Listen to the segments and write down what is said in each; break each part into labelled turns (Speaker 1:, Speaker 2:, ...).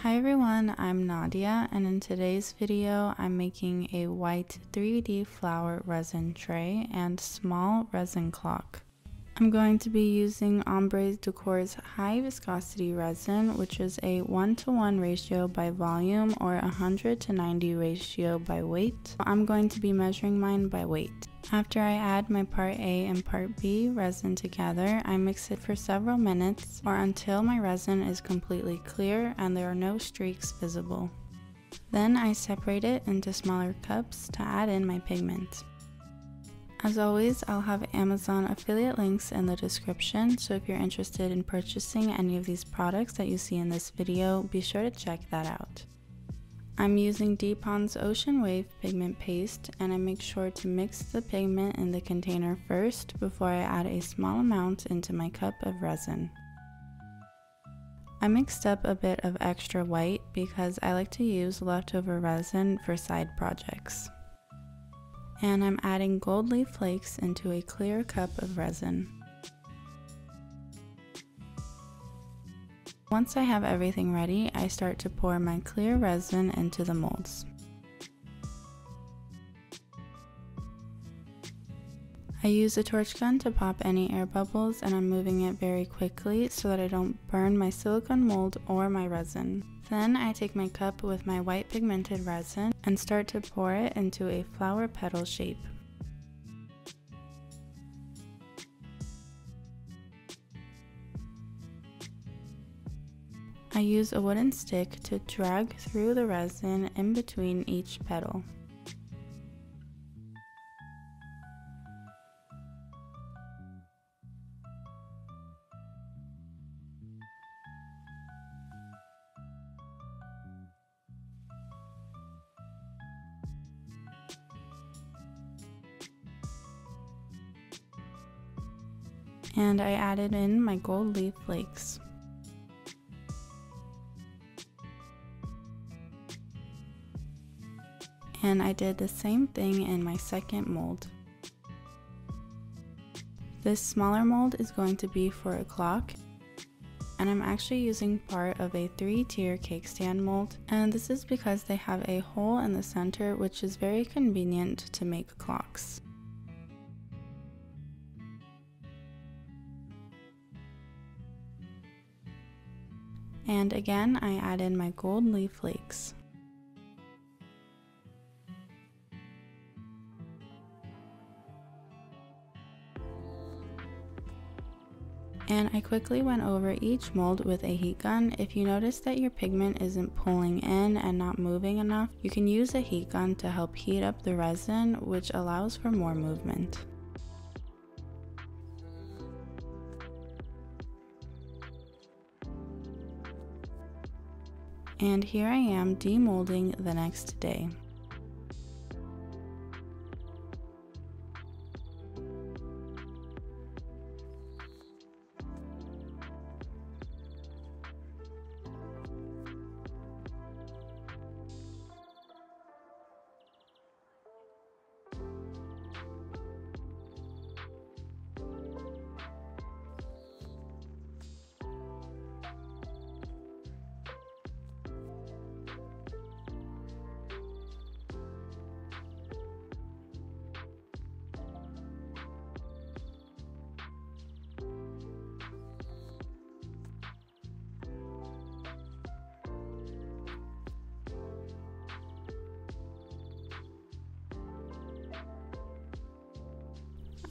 Speaker 1: Hi everyone, I'm Nadia, and in today's video I'm making a white 3D flower resin tray and small resin clock. I'm going to be using Ombre Decor's high viscosity resin, which is a 1:1 ratio by volume or 100:90 ratio by weight. I'm going to be measuring mine by weight. After I add my part A and part B resin together, I mix it for several minutes or until my resin is completely clear and there are no streaks visible. Then I separate it into smaller cups to add in my pigment. As always, I'll have Amazon affiliate links in the description, so if you're interested in purchasing any of these products that you see in this video, be sure to check that out. I'm using Deppon's Ocean Wave pigment paste, and I make sure to mix the pigment in the container first before I add a small amount into my cup of resin. I mixed up a bit of extra white because I like to use leftover resin for side projects. And I'm adding gold leaf flakes into a clear cup of resin. Once I have everything ready, I start to pour my clear resin into the molds. I use a torch gun to pop any air bubbles, and I'm moving it very quickly so that I don't burn my silicone mold or my resin. Then I take my cup with my white pigmented resin and start to pour it into a flower petal shape. I use a wooden stick to drag through the resin in between each petal. And I added in my gold leaf flakes. And I did the same thing in my second mold. This smaller mold is going to be for a clock, and I'm actually using part of a 3-tier cake stand mold, and this is because they have a hole in the center which is very convenient to make clocks. And again, I add in my gold leaf flakes. And I quickly went over each mold with a heat gun. If you notice that your pigment isn't pulling in and not moving enough, you can use a heat gun to help heat up the resin, which allows for more movement. And here I am demolding the next day.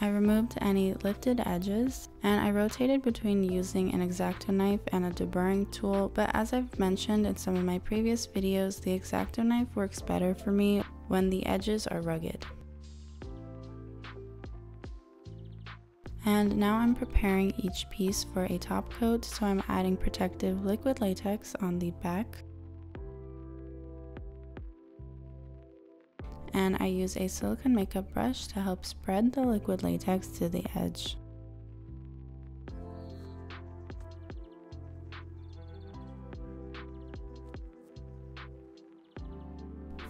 Speaker 1: I removed any lifted edges, and I rotated between using an X-Acto knife and a deburring tool, but as I've mentioned in some of my previous videos, the X-Acto knife works better for me when the edges are rugged. And now I'm preparing each piece for a top coat, so I'm adding protective liquid latex on the back. And I use a silicone makeup brush to help spread the liquid latex to the edge.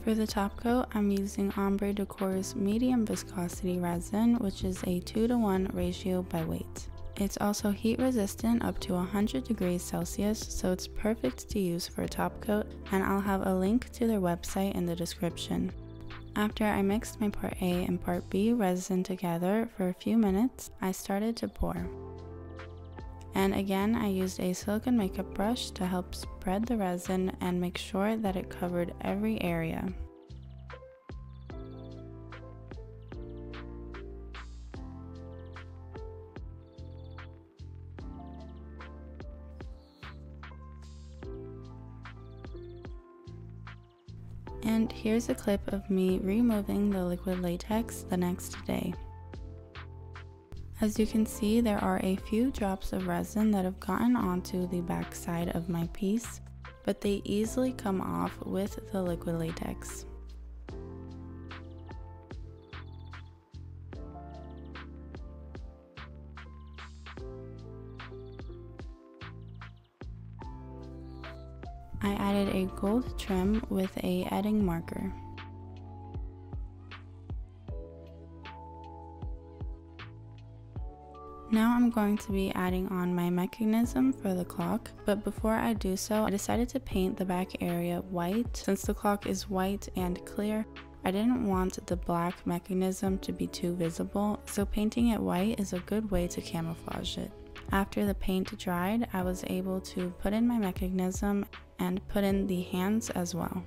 Speaker 1: For the top coat, I'm using Ombre Decor's medium viscosity resin, which is a 2:1 ratio by weight. It's also heat resistant up to 100 degrees Celsius, so it's perfect to use for a top coat, and I'll have a link to their website in the description. After I mixed my part A and part B resin together for a few minutes, I started to pour. And again, I used a silicone makeup brush to help spread the resin and make sure that it covered every area. And here's a clip of me removing the liquid latex the next day. As you can see, there are a few drops of resin that have gotten onto the back side of my piece, but they easily come off with the liquid latex. I added a gold trim with a edding marker. Now I'm going to be adding on my mechanism for the clock, but before I do so, I decided to paint the back area white. Since the clock is white and clear, I didn't want the black mechanism to be too visible, so painting it white is a good way to camouflage it. After the paint dried, I was able to put in my mechanism and put in the hands as well.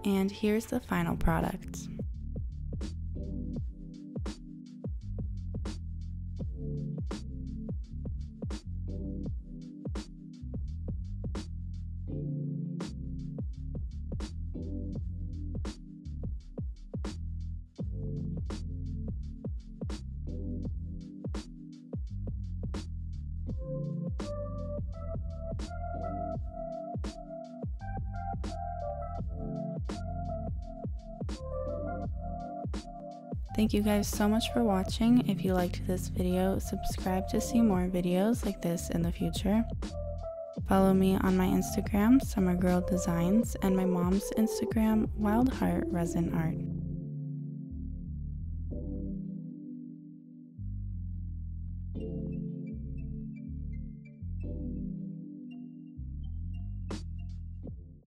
Speaker 1: And here's the final product. Thank you guys so much for watching. If you liked this video, subscribe to see more videos like this in the future. Follow me on my Instagram, Summer Girl Designs, and my mom's Instagram, Wild Heart Resin Art.